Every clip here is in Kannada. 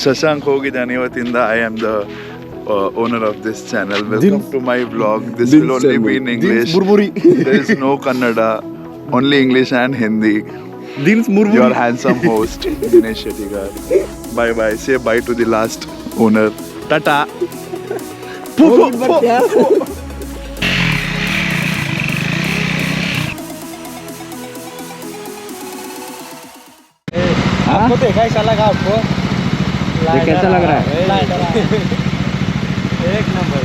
ಶಶಾಂಕ್ ಹೋಗಿದ್ದಾನೆ ಇವತ್ತಿಂದ. I am the owner of this channel. Welcome to my vlog. This will only be in English. There is no Kannada, only English and Hindi. Your handsome host Dinesh Shettigar. Bye bye. Say bye to the last owner. Tata. आपको देखा कैसा लगा आपको? कैसा लग रहा है? एक नंबर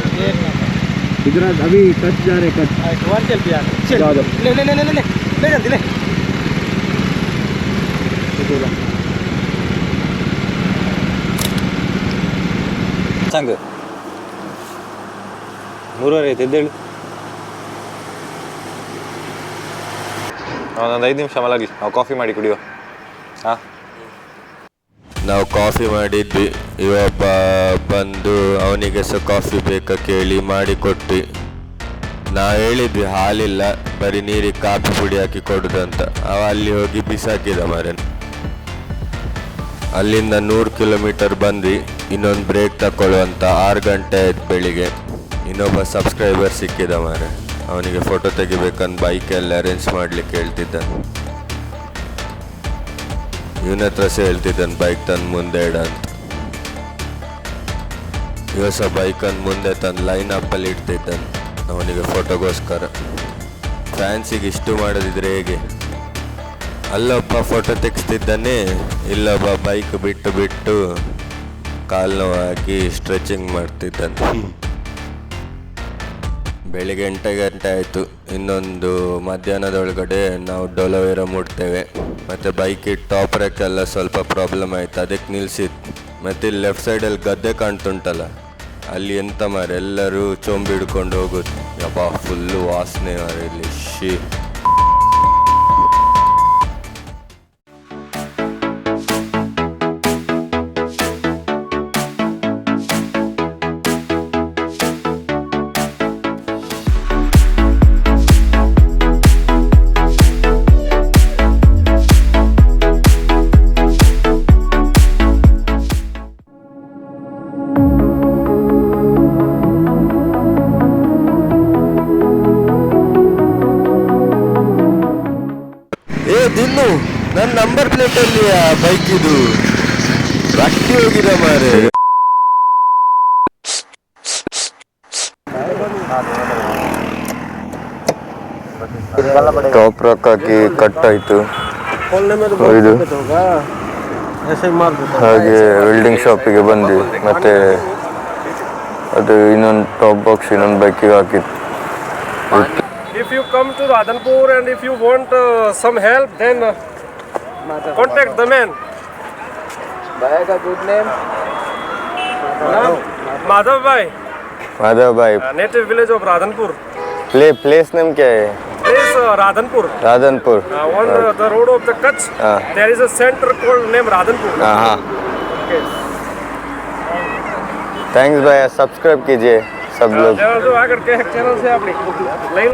गुजरात अभी कच्छ जा रहे कच्छ वन चल पिया ले ले ले ले ले ले जल्दी ले ಸಂಗ 3 ಐತೆ ಎದ್ದೇಳು ಒಂದು 5 ನಿಮಿಷ ಮಲಗಿ ನಾವು ಕಾಫಿ ಮಾಡಿ ಕುಡಿಯುವ. ಹಾಂ ನಾವು ಕಾಫಿ ಮಾಡಿದ್ವಿ. ಇವೊಬ್ಬ ಬಂದು ಅವನಿಗೆ ಸಹ ಕಾಫಿ ಬೇಕಾ ಕೇಳಿ ಮಾಡಿಕೊಟ್ವಿ. ನಾವು ಹೇಳಿದ್ವಿ ಹಾಲಿಲ್ಲ ಬರೀ ನೀರಿಗೆ ಕಾಫಿ ಪುಡಿ ಹಾಕಿ ಕೊಡುದಂತ. ಅವ ಅಲ್ಲಿ ಹೋಗಿ ಬಿಸಾಕಿದ ಮರನ್. ಅಲ್ಲಿಂದ 100 ಕಿಲೋಮೀಟರ್ ಬಂದ್ವಿ. ಇನ್ನೊಂದು ಬ್ರೇಕ್ ತಗೊಳ್ಳುವಂತ 6 ಗಂಟೆ ಆಯ್ತು ಬೆಳಿಗ್ಗೆ. ಇನ್ನೊಬ್ಬ ಸಬ್ಸ್ಕ್ರೈಬರ್ ಸಿಕ್ಕಿದ ಮಾರೆ. ಅವನಿಗೆ ಫೋಟೋ ತೆಗಿಬೇಕಂತ ಬೈಕೆಲ್ಲ ಅರೇಂಜ್ ಮಾಡ್ಲಿಕ್ಕೆ ಹೇಳ್ತಿದ್ದಾನೆ. ಇವನ ಹತ್ರ ಸಹ ಹೇಳ್ತಿದ್ದಾನೆ ಬೈಕ್ ತಂದು ಮುಂದೆ ಇಡ ಅಂತ. ಇವ ಸಹ ಬೈಕನ್ನು ಮುಂದೆ ತಂದು ಲೈನ್ ಅಪ್ಪಲ್ಲಿ ಇಡ್ತಿದ್ದಾನೆ ಅವನಿಗೆ ಫೋಟೋಗೋಸ್ಕರ. ಫ್ಯಾನ್ಸಿಗೆ ಇಷ್ಟು ಮಾಡೋದಿದ್ರೆ ಹೇಗೆ? ಅಲ್ಲೊಬ್ಬ ಫೋಟೋ ತೆಗೆಸ್ತಿದ್ದಾನೆ, ಇಲ್ಲೊಬ್ಬ ಬೈಕ್ ಬಿಟ್ಟು ಬಿಟ್ಟು ಕಾಲು ನೋವಾಗಿ ಸ್ಟ್ರೆಚಿಂಗ್ ಮಾಡ್ತಿದ್ದಾನೆ. ಬೆಳಿಗ್ಗೆ 8 ಗಂಟೆ ಆಯಿತು. ಇನ್ನೊಂದು ಮಧ್ಯಾಹ್ನದೊಳಗಡೆ ನಾವು ಡೊಲವೇರ ಮುಟ್ತೇವೆ. ಮತ್ತು ಬೈಕ್ ಟಾಪ್ ರ್ಯಾಕ್ ಎಲ್ಲ ಸ್ವಲ್ಪ ಪ್ರಾಬ್ಲಮ್ ಆಯಿತು, ಅದಕ್ಕೆ ನಿಲ್ಸಿತ್ತು. ಮತ್ತು ಇಲ್ಲಿ ಲೆಫ್ಟ್ ಸೈಡಲ್ಲಿ ಗದ್ದೆ ಕಾಣ್ತುಂಟಲ್ಲ, ಅಲ್ಲಿ ಎಂತ ಮಾರೆ ಎಲ್ಲರೂ ಚೊಂಬಿ ಹಿಡ್ಕೊಂಡು ಹೋಗೋದು. ಯಪ್ಪ ಫುಲ್ಲು ವಾಸನೆ ಮಾರೆ ಇಲ್ಲಿ. ಶಿ ದಿನ್ನು ನನ್ನ ನಂಬರ್ ಪ್ಲೇಟ್ ಅಲ್ಲಿ ಬೈಕ್ ಇದು ರಟ್ಟಿ ಹೋಗಿದೆ ಮಾರೆ. ಟಾಪ್ ರಾಕ್ ಹಾಕಿ ಕಟ್ ಆಯ್ತು ಇದು. ಹಾಗೆ ವೆಲ್ಡಿಂಗ್ ಶಾಪಿಗೆ ಬಂದ್ವಿ. ಮತ್ತೆ ಅದು ಇನ್ನೊಂದು ಟಾಪ್ ಬಾಕ್ಸ್ ಇನ್ನೊಂದು ಬೈಕಿಗೆ ಹಾಕಿತ್ತು. If you come to Radhanpur and if you want some help, then contact the man. भाई का good name Madhav Bhai. Madhav भाई. Native village of Radhanpur. Place name क्या है? Place Radhanpur. Radhanpur. On the road of the Kutch, there is a center called name Radhanpur. हाँ. Okay. थैंक्स भैया, सब्सक्राइब कीजिए सब लोग. जो आकर के चैनल से अपनी line.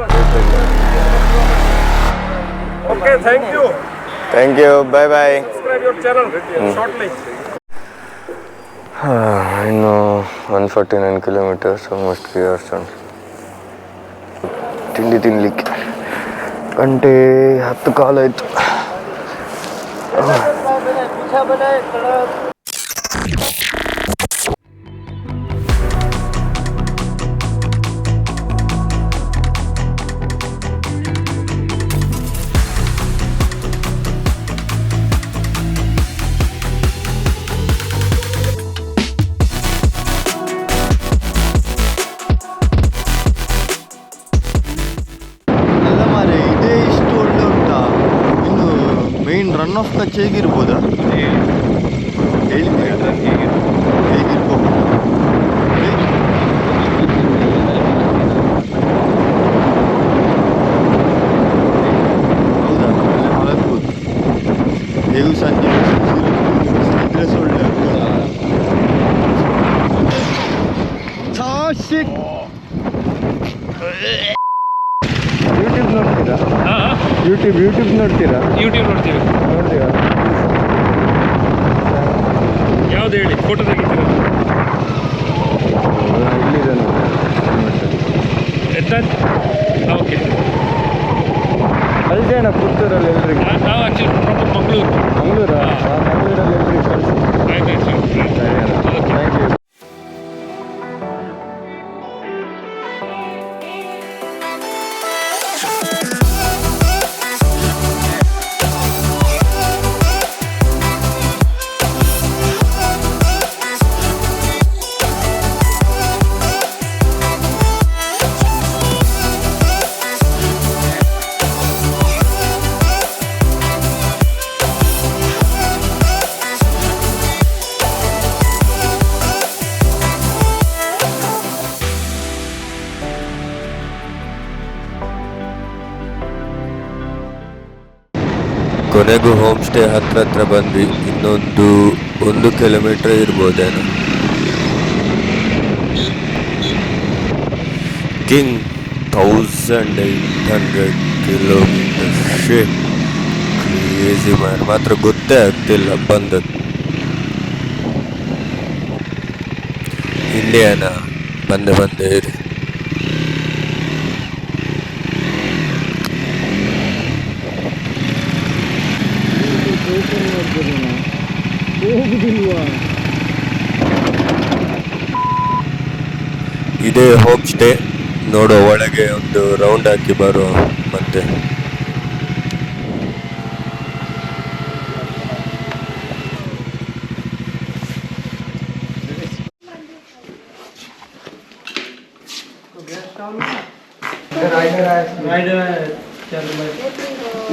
Okay, thank you. Thank you. Bye bye. Subscribe your channel shortly. ಇನ್ನು 149 ಕಿಲೋಮೀಟರ್ಸ್ ಆಲ್ಮೋಸ್ಟ್ 3 hours. ತಿಂಡಿ ತಿನ್ನಲಿಕ್ಕೆ 1:10 ಕಾಲಾಯಿತು. ರನ್ ಆಫ್ ಕಚ್ ಹೇಗಿರ್ಬೋದಾ ಹೇಳಿ, ಹೇಗಿರ್ಬೋದು? ಹೌದಾ, ನಮ್ಮಲ್ಲಿ ಮಲಗ್ಬೋದು. ಹೇಗೂ ಸಂಜೆ ಇದ್ರೆ ಸೊಳ್ಳೆ ಯೂಟ್ಯೂಬ್ ನೋಡ್ತೀರಾ? ಯೂಟ್ಯೂಬ್ ನೋಡ್ತೀವಿ. ಯಾವ್ದು ಹೇಳಿ, ಫೋಟೋ ತೆಗಿತೀರ? ಓಕೆ. ಕಳಿಸಿ ಅಣ್ಣ ಪುತ್ತೂರಲ್ಲಿ ಎಲ್ರಿಗೆ. ನಾವು ಆ್ಯಕ್ಚುಲಿ ಪ್ರಾಪರ್ ಮಂಗಳೂರು. ಮಂಗಳೂರಾ? ಮಂಗಳೂರಲ್ಲಿ ಎಲ್ರಿಗೆ ಕಳಿಸಿ. ಆಯ್ತು ಥ್ಯಾಂಕ್ ಯು. ಕೊನೆಗೂ ಹೋಮ್ ಸ್ಟೇ ಹತ್ರ ಬಂದ್ವಿ. ಇನ್ನೊಂದು 1 ಕಿಲೋಮೀಟರ್ ಇರ್ಬೋದೇನೋ. ಕಿಂಗ್ 1800 ಕಿಲೋಮೀಟರ್. Crazy man. ಮಾತ್ರ ಗೊತ್ತೇ ಆಗ್ತಿಲ್ಲ ಬಂದದ್ದು. ಇಂಡಿಯಾನ ಬಂದೆ ಇರಿ. ಇದೇ ಹೋಮ್ ಸ್ಟೇ. ನೋಡೋ ಒಳಗೆ ಒಂದು ರೌಂಡ್ ಹಾಕಿ ಬರೋ. ಮತ್ತೆ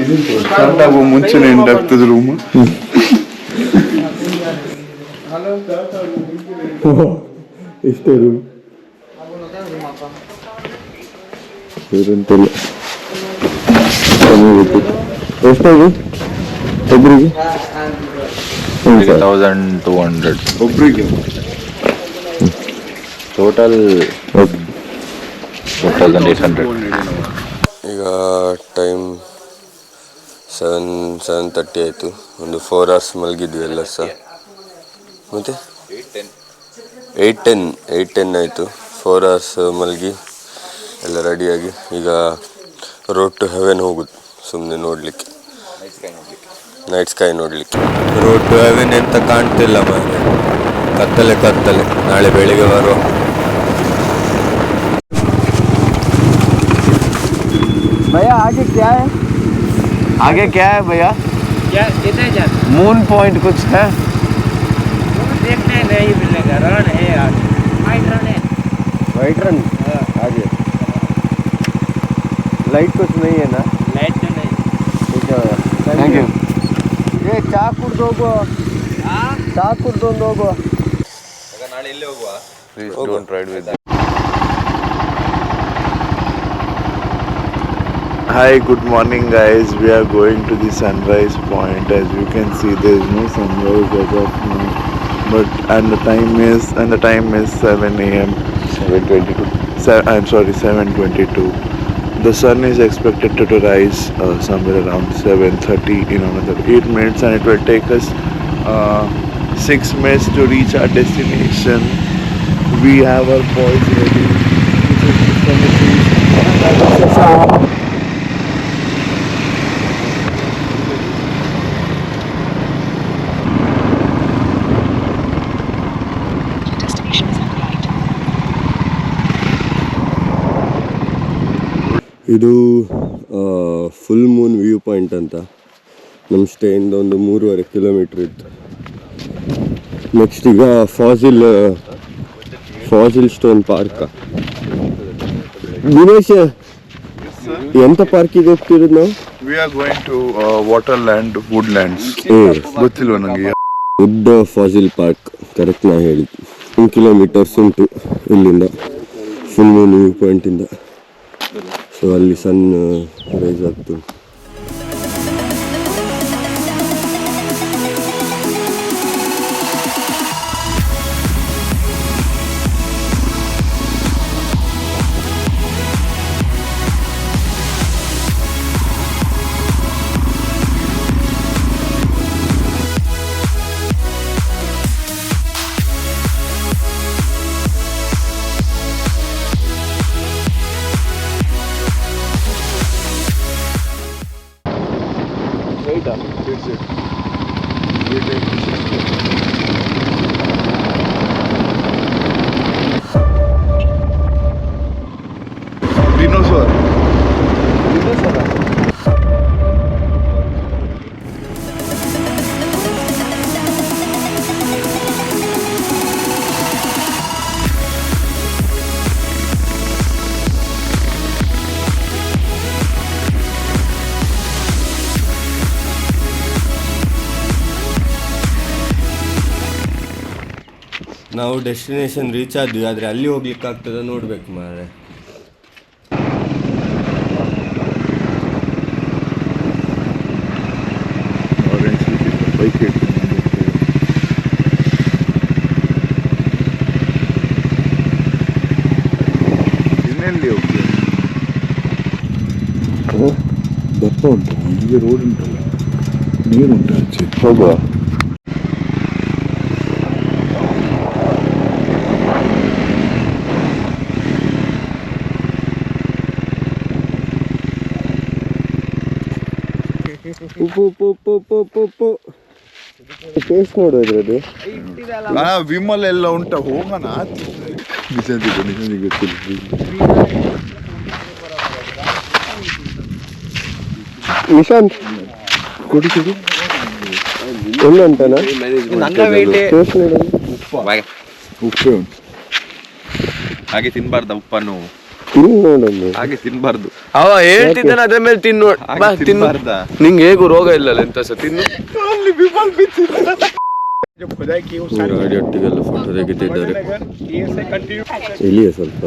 ಇದು ಸ್ಟಾರ್ಟ್ ಆಗೋ ಮುಂಚೆನೆ ಎಂಡ್ ಆಗ್ತದೆ ರೂಮ್. ಇಷ್ಟೇ ರೂಮ್ ಇರಂತಿಲ್ಲ. ಎಷ್ಟಾಗಿ ಒಬ್ರಿಗೆ? 1200 ಒಬ್ರಿಗೆ. ಟೋಟಲ್ 2800. ಈಗ ಟೈಮ್ 7:30 ಆಯಿತು. ಒಂದು 4 hours ಮಲಗಿದ್ವಿ ಎಲ್ಲ ಸಹ. ಮತ್ತು 8:10 ಆಯಿತು. 4 hours ಮಲಗಿ ಎಲ್ಲ ರೆಡಿಯಾಗಿ ಈಗ ರೋಡ್ ಟು ಹೆವೆನ್ ಹೋಗುದು. ಸುಮ್ಮನೆ ನೋಡಲಿಕ್ಕೆ, ನೈಟ್ ಸ್ಕೈ ನೋಡಲಿಕ್ಕೆ. ರೋಡ್ ಟು ಹೆವೆನ್ ಎಂತ ಕಾಣ್ತಿಲ್ಲ ಮಾರೆ. ಕತ್ತಲೆ. ನಾಳೆ ಬೆಳಿಗ್ಗೆ ಬರುವ. भैया आगे क्या है? आगे क्या है भैया? क्या कितने जाते? मून पॉइंट कुछ है? देखने नहीं मिलेगा. रन है आज, वाइट रन है. वाइट रन आगे. लाइट कुछ नहीं है ना? लाइट तो नहीं. ठीक है भैया, थैंक यू. ये ಚಾಕೂರ್ ಹೋಗೋ. ಚಾಕೂರ್ ಹೋಗೋ. ನಾಳೆ ಇಲ್ಲೇ ಹೋಗುವ. Please don't ride with that. Hi, good morning guys. We are going to the sunrise point. As you can see, there is no sunrise as of now. But the time is 7 a.m. 7:22. I'm sorry, 7:22. The sun is expected to rise somewhere around 7:30 in another 8 minutes, and it will take us 6 minutes to reach our destination. We have our boys ready. ಇದು ಫುಲ್ ಮೂನ್ ವ್ಯೂ ಪಾಯಿಂಟ್ ಅಂತ. ನಮ್ಮ ಸ್ಟೇಯಿಂದ ಒಂದು 3.5 ಕಿಲೋಮೀಟ್ರ್ ಇತ್ತು. ನೆಕ್ಸ್ಟ್ ಈಗ ಫಾಸಿಲ್ ಸ್ಟೋನ್ ಪಾರ್ಕ್. ದಿನೇಶ್, ಎಂತ ಪಾರ್ಕಿಗೆ ಹೋಗ್ತಿರೋದು ನಾವು? We are going to Waterland Woodlands. ಗೊತ್ತಿಲ್ವ ನನಗೆ. ವುಡ್ ಫಾಸಿಲ್ ಪಾರ್ಕ್ ಕರೆಕ್ಟ್ ನಾ ಹೇಳಿದ್ದು. 1 ಕಿಲೋಮೀಟರ್ಸ್ ಉಂಟು ಇಲ್ಲಿಂದ, ಫುಲ್ ಮೂನ್ ವ್ಯೂ ಪಾಯಿಂಟಿಂದ. ಸೊ ಅಲ್ಲಿ ಸನ್ ರೈಸ್ ಆಗ್ತು. Straight-ಆ? Straight. We take dinosaur. Dinosaur-ಆ? ನಾವು ಡೆಸ್ಟಿನೇಷನ್ ರೀಚ್ ಆದ್ವಿ, ಆದರೆ ಅಲ್ಲಿ ಹೋಗ್ಲಿಕ್ಕೆ ಆಗ್ತದ ನೋಡ್ಬೇಕು ಮಾರೆ. Orange bike ಇನ್ನೆಲ್ಲಿ ಹೋಗ್ತೀವಿ? ದಪ್ಪ ಉಂಟು ಈಗ ರೋಡ್ ಉಂಟಲ್ಲ, ನೀರುಂಟು ಆಚೆ ಹೋಗುವ. ಉಪ್ಪು ಟೇಸ್ಟ್ ನೋಡು ಇದ್ರದ್ದು. ವಿಮಲ್ ಎಲ್ಲ ಉಂಟ ಹೋಗೋಣ. ನಿಜ ಗೊತ್ತಿಲ್ಲ. ನಿಶಾಂತ್ ಕೊಡಿ ಎಲ್ಲ ಉಂಟನಾ? ಟೇಸ್ಟ್ ನೋಡು. ಉಪ್ಪೇ ಉಂಟು. ಹಾಗೆ ತಿನ್ಬಾರ್ದ ಉಪ್ಪನ್ನು, ತಿನ್ನು ನೋಡೊಂದು. ಹಾಗೆ ತಿನ್ಬಾರ್ದು. ಅವ ಹೇಳ್ತಿದ್ದಾನೆ ಅದ್ರ ಮೇಲೆ ತಿನ್ನು. ತಿನ್ಬಾರ್ದ? ನಿಂಗೆ ಹೇಗೂ ರೋಗ ಇಲ್ಲಲ್ಲ ಎಂತ ಸಹ ತಿನ್ನು. ಗಾಡಿ ಒಟ್ಟಿಗೆಲ್ಲ ಫೋಟೋ ತೆಗಿತಿದ್ದಾರೆ. ಇಲ್ಲಿಯ ಸ್ವಲ್ಪ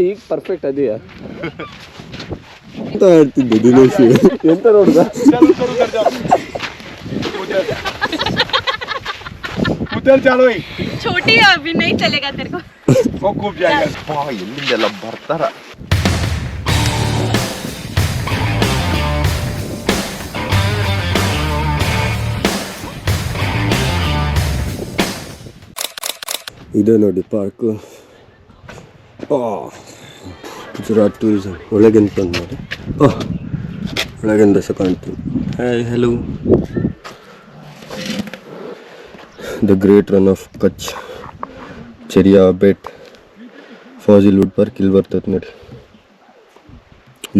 ಈಗ ಪರ್ಫೆಕ್ಟ್ ಅದೆಯಾ ಅಂತ ಹೇಳ್ತಿದ್ದೆ ದಿನೇಶ್. ಎಂತ ನೋಡುದ? छोटी है अभी नहीं चलेगा तेरे को. ಎಲ್ಲಿಂದೆಲ್ಲ ಬರ್ತಾರ. ಇದೆ ನೋಡಿ ಪಾರ್ಕು. ಗುಜರಾತ್ ಟೂರಿಸಂ ಒಳಗೆಂತ ನೋಡಿ. ಒಳಗಿಂದ ಸಹ ಕಾಣ್ತೀವಿ. Hi hello. The great Rann of Kutch, Cheriya Bet, fossil wood park ಇಲ್ಲಿ ಬರ್ತದೆ ನೋಡಿ.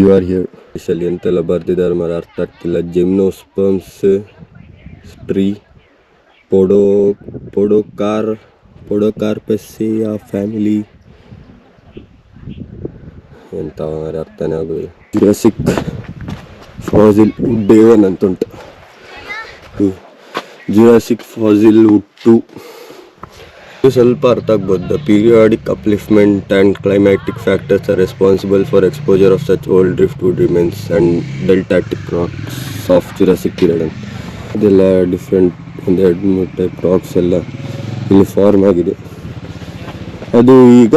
You are here. ಇಲ್ಲಿ ಎಂತೆಲ್ಲ ಬರ್ದಿದ್ದಾರೆ ಮರ ಅರ್ಥ ಆಗ್ತಿಲ್ಲ. ಜಿಮ್ನೋಸ್ಪರ್ಮ್ಸ್ ಟ್ರೀ, ಪೊಡೋಕಾರ್ಪೆಸಿಯಾ ಫ್ಯಾಮಿಲಿ ಎಂತ ಅರ್ಥನೇ ಆಗೋದು. ಜುರಾಸಿಕ್ ಫಾಸಿಲ್ ವುಡ್ ಏನ್ ಅಂತ ಉಂಟು. ಜುರಾಸಿಕ್ ಫಾಸಿಲ್ ವುಡ್ 2 ಸ್ವಲ್ಪ ಅರ್ಥ ಆಗ್ಬೋದು. The periodic upliftment and climatic factors are responsible for exposure of such old drift wood remains and deltaic rocks of Jurassic period ಅಂತ. ಇದೆಲ್ಲ ಡಿಫ್ರೆಂಟ್ ಒಂದು 2-3 ಟೈಪ್ ರಾಕ್ಸ್ ಎಲ್ಲ ಇಲ್ಲಿ ಫಾರ್ಮ್ ಆಗಿದೆ. ಅದು ಈಗ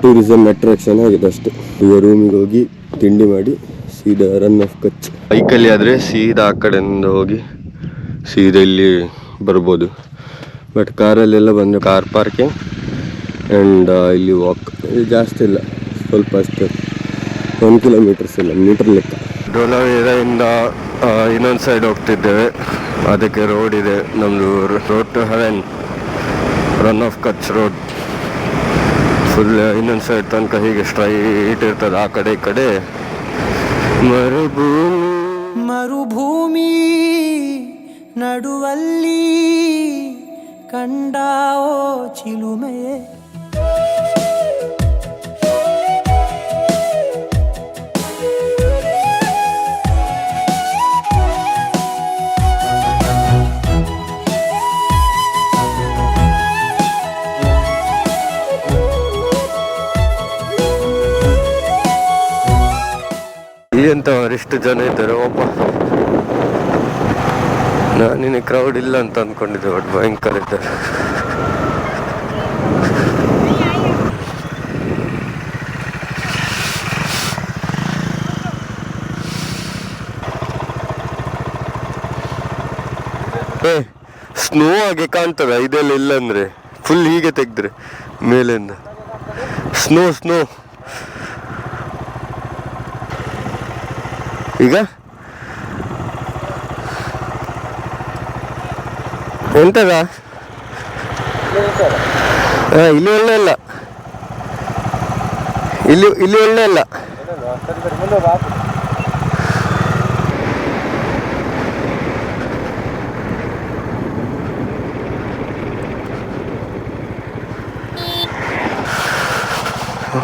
ಟೂರಿಸಮ್ ಅಟ್ರಾಕ್ಷನ್ ಆಗಿದೆ ಅಷ್ಟೇ. ಈಗ ರೂಮಿಗೆ ಹೋಗಿ ತಿಂಡಿ ಮಾಡಿ ಸೀದಾ ರನ್ ಆಫ್ ಕಚ್. ಬೈಕಲ್ಲಿ ಆದರೆ ಸೀದಾ ಆ ಕಡೆಯಿಂದ ಹೋಗಿ ಸೀದಾ ಇಲ್ಲಿ ಬರ್ಬೋದು. ಬಟ್ ಕಾರಲ್ಲೆಲ್ಲ ಬಂದರೆ ಕಾರ್ ಪಾರ್ಕಿಂಗ್ ಆ್ಯಂಡ್ ಇಲ್ಲಿ ವಾಕ್. ಇದು ಜಾಸ್ತಿ ಇಲ್ಲ, ಸ್ವಲ್ಪ ಅಷ್ಟೇ, 1 ಕಿಲೋಮೀಟರ್ಸ್ ಇಲ್ಲ, ಮೀಟರ್ ಲೆಕ್ಕ. ಡೋಲಾವೇರಾಯಿಂದ ಇನ್ನೊಂದು ಸೈಡ್ ಹೋಗ್ತಿದ್ದೇವೆ. ಅದಕ್ಕೆ ರೋಡ್ ಇದೆ ನಮ್ಮದು, road to heaven, run of Kutch road. Full ಇನ್ನೊಂದು ಸೈಡ್ ತನಕ ಹೀಗೆ ಸ್ಟ್ರೈಟ್ ಇರ್ತದೆ. ಆ ಕಡೆ ಈ ಕಡೆ ಮರುಭೂಮಿ ನಡುವಲ್ಲಿ ಕಂಡಾವೋ ಚಿಲುಮೆಯೇ. ಎಂತ ಎಷ್ಟು ಜನ ಇದ್ದಾರೆ ಒಬ್ಬ. ನಾನಿನ್ನ ಕ್ರೌಡ್ ಇಲ್ಲ ಅಂತ ಅಂದ್ಕೊಂಡಿದ್ದೆ, ಬಟ್ ಭಯಂಕರ ಇದ್ದಾರೆ. ಸ್ನೋ ಆಗಿ ಕಾಣ್ತದ ಇದೆಲ್ಲ, ಇಲ್ಲ ಅಂದ್ರೆ ಫುಲ್ ಹೀಗೆ ತೆಗೆದ್ರೆ ಮೇಲಿಂದ ಸ್ನೋ ಈಗ ಎಂತದ ಇಲ್ಲಿ ಒಳ್ಳೆ ಇಲ್ಲ, ಇಲ್ಲಿ ಒಳ್ಳೆ ಇಲ್ಲ.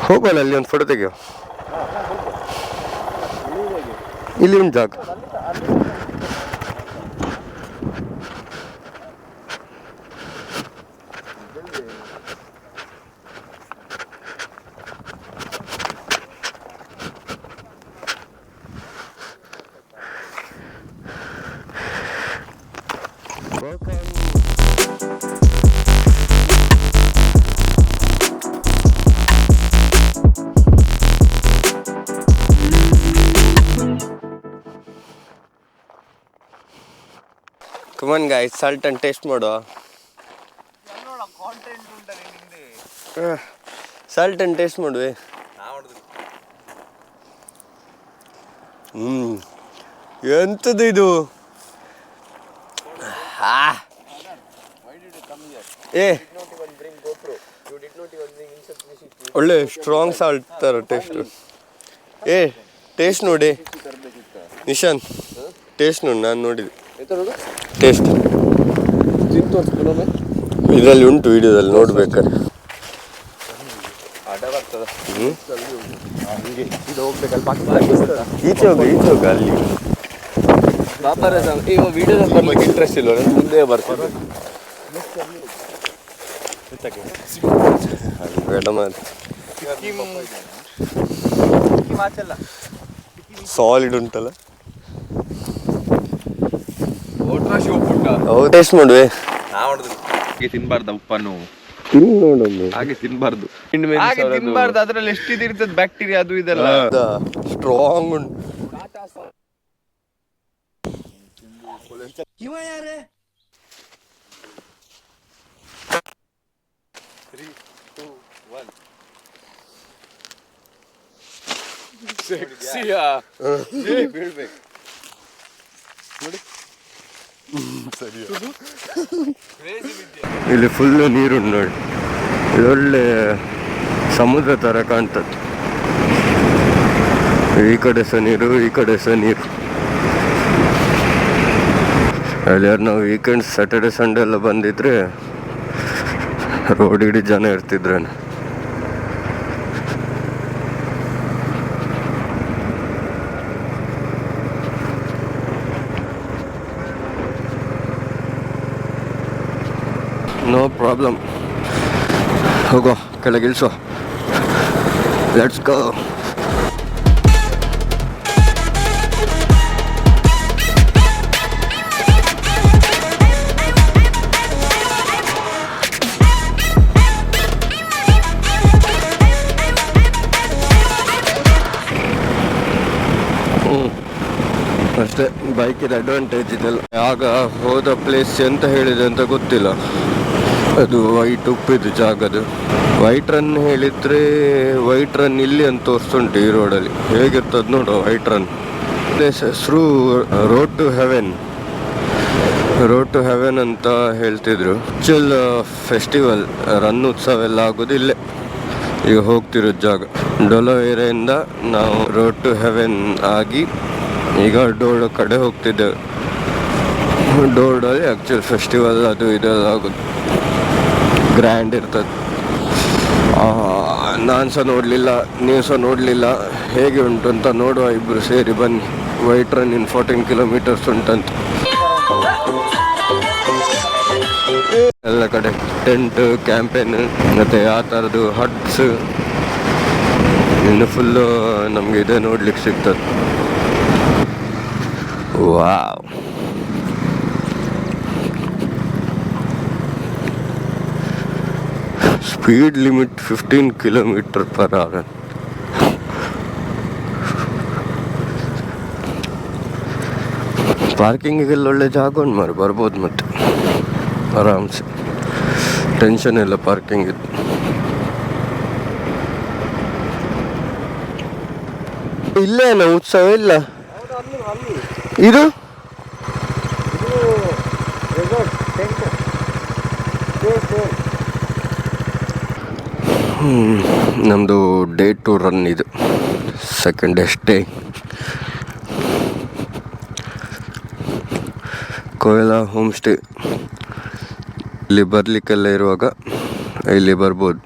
ಹೋಗೋಲ್ಲ, ಅಲ್ಲಿ ಒಂದು ಫೋಟೋ ತೆಗಿಯೋ. ಇಲ್ಲಿ ಒಂದು ಜಾಗ. Come on guys, salt and taste ಮಾಡುವ. ಸಾಲ್ಟ್ ಅಂಡ್ ಟೇಸ್ಟ್ ಮಾಡುವೆ. ಎಂಥದ್ದು ಇದು? ಏ ಒಳ್ಳೆ ಸ್ಟ್ರಾಂಗ್ ಸಾಲ್ಟ್ ತರ ಟೇಸ್ಟ್. ಏ ಟೇಸ್ಟ್ ನೋಡಿ ನಿಶಾನ್, ಟೇಸ್ಟ್ ನೋಡಿ. ನಾನು ನೋಡಿದೆ ಟೇಸ್ಟ್ ಇದರಲ್ಲಿ ಉಂಟು, ವಿಡಿಯೋದಲ್ಲಿ ನೋಡ್ಬೇಕಾರೆ. ಈಚೆ ಹೋಗ ಅಲ್ಲಿ ಈಗ ವಿಡಿಯೋದಲ್ಲಿ ಬರ್ಲಿಕ್ಕೆ ಇಂಟ್ರೆಸ್ಟ್ ಇಲ್ಲ, ಮುಂದೆ ಬರ್ತಾರೆ. ಬೇಡ ಮಾತ್ರ, ಸಾಲಿಡ್ ಉಂಟಲ್ಲ. ಹೌದು, ಟೇಸ್ಟ್ ಮಾಡುವೆ. ಹಾಗೆ ತಿನ್ಬಾರ್ದ ಉಪ್ಪನ್ನು, ನೋಡೊಮ್ಮೆ. ಹಾಗೆ ತಿನ್ಬಾರ್ದು, ಹಾಗೆ ತಿನ್ಬಾರ್ದು. ಅದ್ರಲ್ಲಿ ಎಷ್ಟಿದೆ ಇರ್ತದೆ ಬ್ಯಾಕ್ಟೀರಿಯಾ, ಅದು ಇದೆಲ್ಲ ಸ್ಟ್ರಾಂಗ್ ಉಂಟು. ಇಲ್ಲಿ ಫುಲ್ಲು ನೀರುಂಟು ನೋಡಿ, ಇದೊಳ್ಳೆ ಸಮುದ್ರ ಥರ ಕಾಣ್ತದೆ. ಈ ಕಡೆ ಸಹ ನೀರು, ಈ ಕಡೆ ಸಹ ನೀರು. ಅಲ್ಲಿ ಯಾರು ನಾವು ವೀಕೆಂಡ್ ಸ್ಯಾಟರ್ಡೆ ಸಂಡೇ ಎಲ್ಲ ಬಂದಿದ್ರೆ ರೋಡ್ ಇಡೀ ಜನ ಇರ್ತಿದ್ರೇನೆ. ನೋ ಪ್ರಾಬ್ಲಮ್, ಹೋಗೋ ಕೆಳಗಿಳಿಸೋ. Let's go. ಅಷ್ಟೇ, ಬೈಕಿದ ಅಡ್ವಾಂಟೇಜ್ ಇದೆಲ್ಲ. ಆಗ ಹೋದ ಪ್ಲೇಸ್ ಎಂತ ಹೇಳಿದೆ ಅಂತ ಗೊತ್ತಿಲ್ಲ. ಅದು ವೈಟ್ ಉಪ್ಪಿದ್ದು ಜಾಗದು. ವೈಟ್ ರನ್ ಹೇಳಿದ್ರೆ ವೈಟ್ ರನ್ ಇಲ್ಲಿ ಅಂತ ತೋರಿಸ್ತುಂಟು ಈ ರೋಡಲ್ಲಿ. ಹೇಗಿರ್ತದೆ ನೋಡು ವೈಟ್ ರನ್. ಪ್ಲೇಸ್ ಹೆಸರು road to heaven. Road to heaven ಅಂತ ಹೇಳ್ತಿದ್ರು. ಆಕ್ಚುಲ್ ಫೆಸ್ಟಿವಲ್ ರನ್ ಉತ್ಸವ ಎಲ್ಲ ಆಗೋದು ಇಲ್ಲೇ, ಈಗ ಹೋಗ್ತಿರೋ ಜಾಗ. ಡೊಲವೇರೆಯಿಂದ ನಾವು ರೋಡ್ ಟು ಹೆವೆನ್ ಆಗಿ ಈಗ ಡೋರ್ಡ್ ಕಡೆ ಹೋಗ್ತಿದ್ದೇವೆ. ಡೋರ್ಡಲ್ಲಿ ಆ್ಯಕ್ಚುಲ್ ಫೆಸ್ಟಿವಲ್ ಅದು ಇದೆಲ್ಲ ಆಗೋದು, ಗ್ರ್ಯಾಂಡ್ ಇರ್ತದೆ. ನಾನು ಸಹ ನೋಡಲಿಲ್ಲ, ನೀವು ಸಹ ನೋಡಲಿಲ್ಲ. ಹೇಗೆ ಉಂಟು ಅಂತ ನೋಡುವ, ಇಬ್ಬರು ಸೇರಿ ಬನ್ನಿ. ವೈಟ್ ರನ್ ಇನ್ 14 ಕಿಲೋಮೀಟರ್ಸ್ ಉಂಟಂತ. ಎಲ್ಲ ಕಡೆ ಟೆಂಟ್, ಕ್ಯಾಂಪೇನ್ ಮತ್ತು ಆ ಥರದ್ದು ಹಟ್ಸ್, ಇನ್ನು ಫುಲ್ಲು ನಮಗೆ ಇದೇ ನೋಡ್ಲಿಕ್ಕೆ ಸಿಗ್ತದೆ. Wow, speed limit 15 km/h. ಪಾರ್ಕಿಂಗಿಗೆಲ್ಲ ಒಳ್ಳೆ ಜಾಗ ಉಂಟು ಮಾರು, ಬರ್ಬೋದು ಮತ್ತೆ ಆರಾಮ್ಸೆ, ಟೆನ್ಷನ್ ಇಲ್ಲ ಪಾರ್ಕಿಂಗ್ ಇದ್ದು. ಇಲ್ಲೇನ ಉತ್ಸವ ಇಲ್ಲ ಇದು ನಮ್ಮದು ಡೇ 2 ರನ್ ಇದು second day stay Koyla home stay. ಇಲ್ಲಿ ಬರಲಿಕ್ಕೆಲ್ಲ ಇರುವಾಗ ಇಲ್ಲಿ ಬರ್ಬೋದು.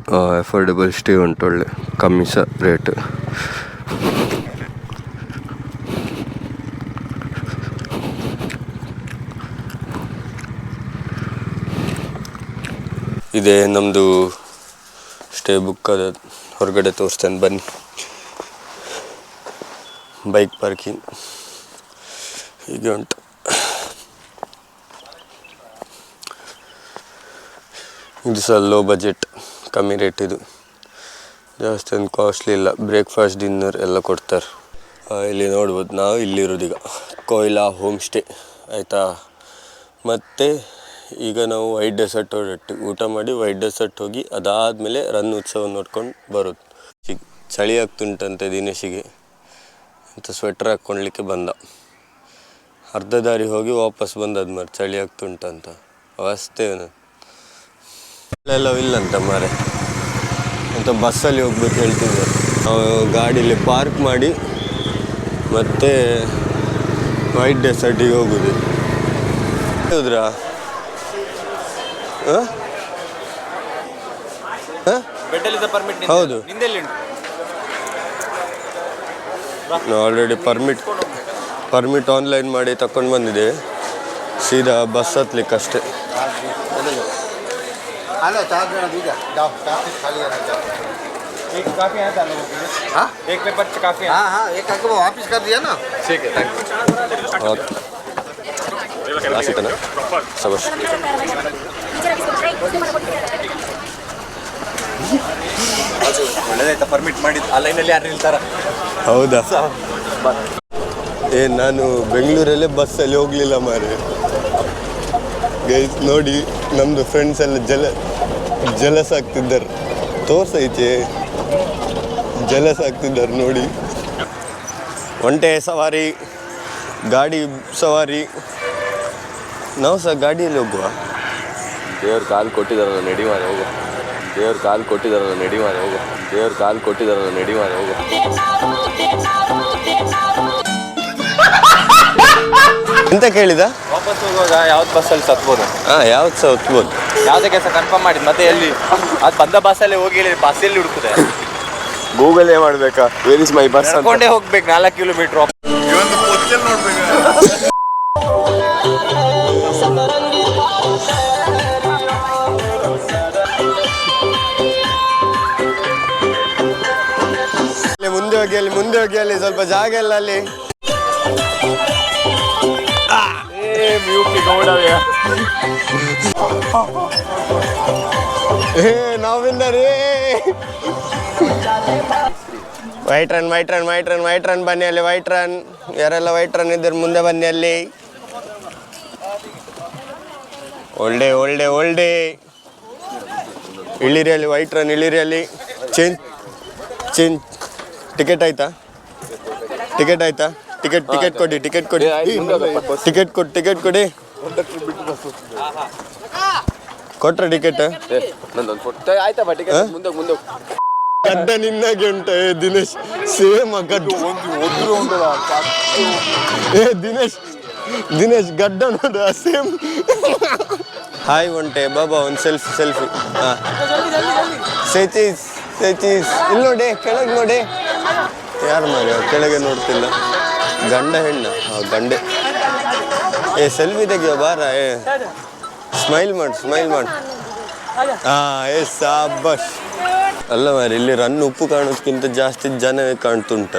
ಅಫೋರ್ಡೆಬಲ್ ಸ್ಟೇ ಉಂಟು, ಒಳ್ಳೆ ಕಮ್ಮಿ ಸಹ ರೇಟ್. ಇದೇ ನಮ್ಮದು ಸ್ಟೇ ಬುಕ್ ಅದ, ಹೊರಗಡೆ ತೋರಿಸ್ತೇನೆ ಬನ್ನಿ. ಬೈಕ್ ಪಾರ್ಕಿಂಗ್ ಹೀಗೆ ಉಂಟು. ಇದು ಸಹ ಲೋ ಬಜೆಟ್, ಕಮ್ಮಿ ರೇಟ್. ಇದು ಜಾಸ್ತಿ ಏನು ಕಾಸ್ಟ್ಲಿ ಇಲ್ಲ. ಬ್ರೇಕ್ಫಾಸ್ಟ್ ಡಿನ್ನರ್ ಎಲ್ಲ ಕೊಡ್ತಾರೆ. ಇಲ್ಲಿ ನೋಡ್ಬೋದು, ನಾವು ಇಲ್ಲಿರೋದೀಗ ಕೋಯ್ಲಾ ಹೋಮ್ ಸ್ಟೇ ಆಯಿತಾ. ಮತ್ತು ಈಗ ನಾವು ವೈಟ್ ಡೆಸರ್ಟ್ ಹೊರಟು ಊಟ ಮಾಡಿ ವೈಟ್ ಡೆಸರ್ಟ್ ಹೋಗಿ ಅದಾದಮೇಲೆ ರನ್ ಉತ್ಸವ ನೋಡ್ಕೊಂಡು ಬರೋದು. ಚಳಿ ಆಗ್ತುಂಟಂತೆ ದಿನೇಶಿಗೆ ಅಂತ ಸ್ವೆಟ್ರ್ ಹಾಕ್ಕೊಳ್ಲಿಕ್ಕೆ ಬಂದ. ಅರ್ಧ ದಾರಿ ಹೋಗಿ ವಾಪಸ್ ಬಂದದ್ದು ಮಾರೆ, ಚಳಿ ಆಗ್ತುಂಟಂತ. ಅವಸ್ಥೆ ಎಲ್ಲ ಇಲ್ಲಂತ ಮಾರೆ ಅಂತ. ಬಸ್ಸಲ್ಲಿ ಹೋಗ್ಬೇಕು ಹೇಳ್ತಿದ್ದಾರೆ. ನಾವು ಗಾಡೀಲಿ ಪಾರ್ಕ್ ಮಾಡಿ ಮತ್ತೆ ವೈಟ್ ಡೆಸರ್ಟಿಗೆ ಹೋಗೋದು. ಹೌದ್ರಾ? ಹೌದು, ನಾವು ಆಲ್ರೆಡಿ ಪರ್ಮಿಟ್ ಆನ್ಲೈನ್ ಮಾಡಿ ತಗೊಂಡು ಬಂದಿದೆ. ಸೀದಾ ಬಸ್ ಹತ್ಲಿಕ್ಕೆ ಅಷ್ಟೇ. ಒಳ್ಳೆದಾಯ್ತಾ ಪರ್ಮಿಟ್ ಮಾಡಿದ್ದು? ಆ ಲೈನಲ್ಲಿ ಯಾರು ನಿಲ್ತಾರ? ಹೌದಾ? ನಾನು ಬೆಂಗಳೂರಲ್ಲೇ ಬಸ್ಸಲ್ಲಿ ಹೋಗಲಿಲ್ಲ ಮಾರೆ. ಗೈಸ್ ನೋಡಿ, ನಮ್ಮದು ಫ್ರೆಂಡ್ಸ್ ಎಲ್ಲ ಜಲಸ್ ಆಗ್ತಿದ್ದಾರೆ. ತೋರ್ಸೈತೆ, ಜಲಸ್ ಆಗ್ತಿದ್ದಾರೆ ನೋಡಿ. ಒಂಟೆ ಸವಾರಿ, ಗಾಡಿ ಸವಾರಿ. ನಾವು ಸಹ ಗಾಡಿಯಲ್ಲಿ ಹೋಗುವ. ದೇವ್ರ ಕಾಲು ಕೊಟ್ಟಿದಾರಲ್ಲ ನಡಿವಾನೆ ಹೋಗು. ದೇವ್ರ ಕಾಲು ಕೊಟ್ಟಿದಾರಲ್ಲ ನಡಿವಾನೆ ಹೋಗು. ದೇವ್ರ ಕಾಲು ಕೊಟ್ಟಿದಾರಲ್ಲ ನಡಿವಾನೆ ಹೋಗು. ಎಂತ ಕೇಳಿದ? ವಾಪಸ್ ಹೋಗುವಾಗ ಯಾವ್ದು ಬಸ್ಸಲ್ಲಿ ಸತ್ಬೋದು? ಯಾವ್ದು ಸಹ ಹೊತ್ಬೋದು. ಯಾವುದೇ ಕೆಲಸ ಕನ್ಫರ್ಮ್ ಮಾಡಿದ್ದು ಮತ್ತೆ ಎಲ್ಲಿ ಅದು ಬಂದ ಬಸ್ಸಲ್ಲೇ ಹೋಗಿ ಹೇಳಿ ಬಸ್ಸಲ್ಲಿ ಹುಡುಕುದೆ. ಗೂಗಲೇ ಮಾಡಬೇಕಾ? ವೇರ್ ಇಸ್ ಮೈ ಬಸ್ ಅನ್ಕೊಂಡೇ ಹೋಗ್ಬೇಕು 4 ಕಿಲೋಮೀಟರ್. ಇವೊಂದು ಪೊಚ್ಚಲ್ ನೋಡ್ಬೇಕು. ಮುಂದೆ ಹೋಗಿ ಅಲ್ಲಿ ಸ್ವಲ್ಪ ಜಾಗ ಇಲ್ಲ ಅಲ್ಲಿ. ನಾವಿಂದ ರೀ ವೈಟ್ ರನ್ ಬನ್ನಿ ಅಲ್ಲಿ. ವೈಟ್ ರನ್ ಯಾರೆಲ್ಲ ವೈಟ್ ರನ್ ಇದ್ದಾರೆ ಮುಂದೆ ಬನ್ನಿ ಅಲ್ಲಿ. ಒಳ್ಳೆ ಇಳಿರಿ ಅಲ್ಲಿ. ವೈಟ್ ರನ್ ಇಳಿರಿ ಅಲ್ಲಿ. ಚೇಂಜ್ ಟಿಕೆಟ್ ಆಯ್ತಾ? ಟಿಕೆಟ್ ಕೊಡಿ. ಟಿಕೆಟ್ ಕೊಡಿ. ಕೊಟ್ರ ಟಿಕೆಟ್? ಗಡ್ಡ ನಿನ್ನಾಗೆ ಉಂಟ ದಿನೇಶ್. ಸೇಮ್ ಗಡ್ಡ. ದಿನೇಶ್ ಗಡ್ಡ ನೋಡ ಸೇಮ್. ಹಾಯ್ ಒಂಟೆ ಬಾಬಾ, ಒಂದು ಸೆಲ್ಫಿ. ಸೆಚೀಸ್ ಇಲ್ಲಿ ನೋಡಿ, ಕೆಳಗೆ ನೋಡಿ. ಯಾರು ಮಾರ್ರೆ ಕೆಳಗೆ ನೋಡ್ತಿಲ್ಲ? ಗಂಡ ಹೆಣ್ಣ? ಗಂಡೆ. ಸೆಲ್ಫಿ ತೆಗಿಯೋ ಬಾರ. ಸ್ಮೈಲ್ ಮಾಡು. ಸಾಬಾಷ್. ಅಲ್ಲ ಮಾರಿ, ಇಲ್ಲಿ ರನ್ ಉಪ್ಪು ಕಾಣೋದಕ್ಕಿಂತ ಜಾಸ್ತಿ ಜನವೇ ಕಾಣ್ತುಂಟ.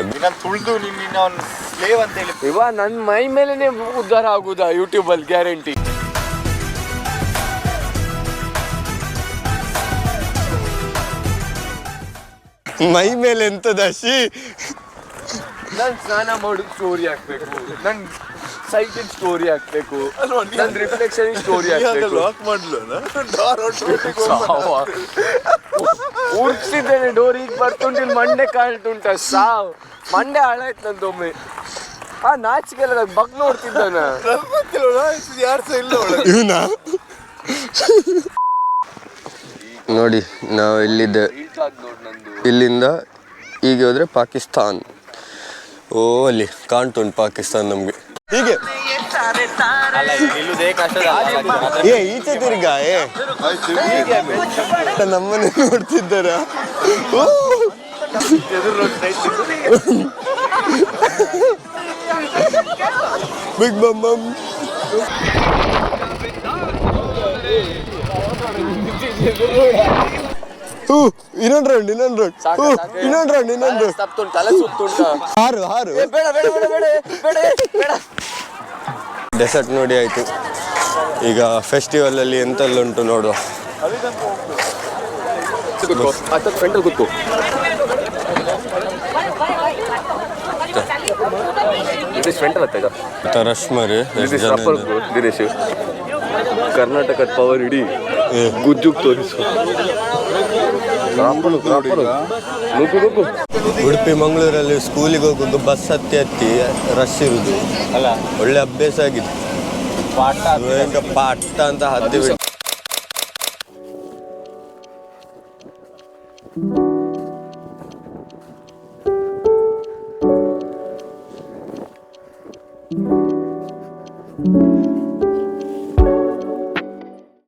ಇವ ನನ್ನ ಮೈ ಮೇಲೆನೆ ಉದ್ಧಾರ ಆಗುದಾ ಯೂಟ್ಯೂಬಲ್ಲಿ? ಗ್ಯಾರಂಟಿ. ಮೈ ಮೇಲೆ ಎಂತದ ಶಿ? ನಾನು ಸ್ನಾನ ಮಾಡೋದು ಸ್ಟೋರಿ ಹಾಕ್ಬೇಕು, ನಂಗೆ ಸೈಟ್ ಸ್ಟೋರಿ ಹಾಕ್ಬೇಕು, ನನ್ನ ರಿಫ್ಲೆಕ್ಷನ್ ಸ್ಟೋರಿ ಹಾಕ್ಬೇಕು. ಲಾಕ್ ಮಾಡ್ಲು ಉರ್ಸಿದ್ದೇನೆ ಡೋರ್ ಈಗ ಬರ್ತುಂಟು, ಮಂಡೆ ಕಾಣ್ತುಂಟ ಸಾವ್ ಮಂಡೆ ಹಾಳಾಯ್ತು ನಂದೊಮ್ಮೆ. ಆ ನಾಚಿಕೆಲ್ಲ ನಂಗೆ ಬಗ್ ನೋಡ್ತಿದ್ದಾನ ಇವನ. ನೋಡಿ ನಾವು ಇಲ್ಲಿಂದ ಈಗ ಹೋದ್ರೆ ಪಾಕಿಸ್ತಾನ್. ಓ ಅಲ್ಲಿ ಕಾಣ್ತುಂಟು ಪಾಕಿಸ್ತಾನ್ ನಮ್ಗೆ. ಹೀಗೆ ಈಚೆ ತಿರ್ಗ ನಮ್ಮನೆ ನೋಡ್ತಿದ್ದಾರ. ಬಿಗ್ ಬಮ್ ಇನ್ನೊಂದು ರೌಂಡ್ ಹಾರು. ಡೆಸರ್ಟ್ ನೋಡಿ ಆಯ್ತು. ಈಗ ಫೆಸ್ಟಿವಲ್ ಅಲ್ಲಿ ಎಂತೆಲ್ಲ ಉಂಟು ನೋಡುವ. ಕೂತ್ಕೋ. ರಶ್ಮರಿ ದಿನೇಶ್ ಕರ್ನಾಟಕದ ಪವರ್ ಇಡೀ ಗುಜ್ಜುಗ್ ತೋರಿಸು. ಉಡುಪಿ ಮಂಗಳೂರಲ್ಲಿ ಸ್ಕೂಲಿಗೆ ಹೋಗೋದು ಬಸ್ ಹತ್ತಿ ರಶ್ ಇರುದು ಅಲ್ಲ, ಒಳ್ಳೆ ಅಭ್ಯಾಸ ಆಗಿದೆ. ಪಾಠ ಅಂತ ಹತ್ತಿ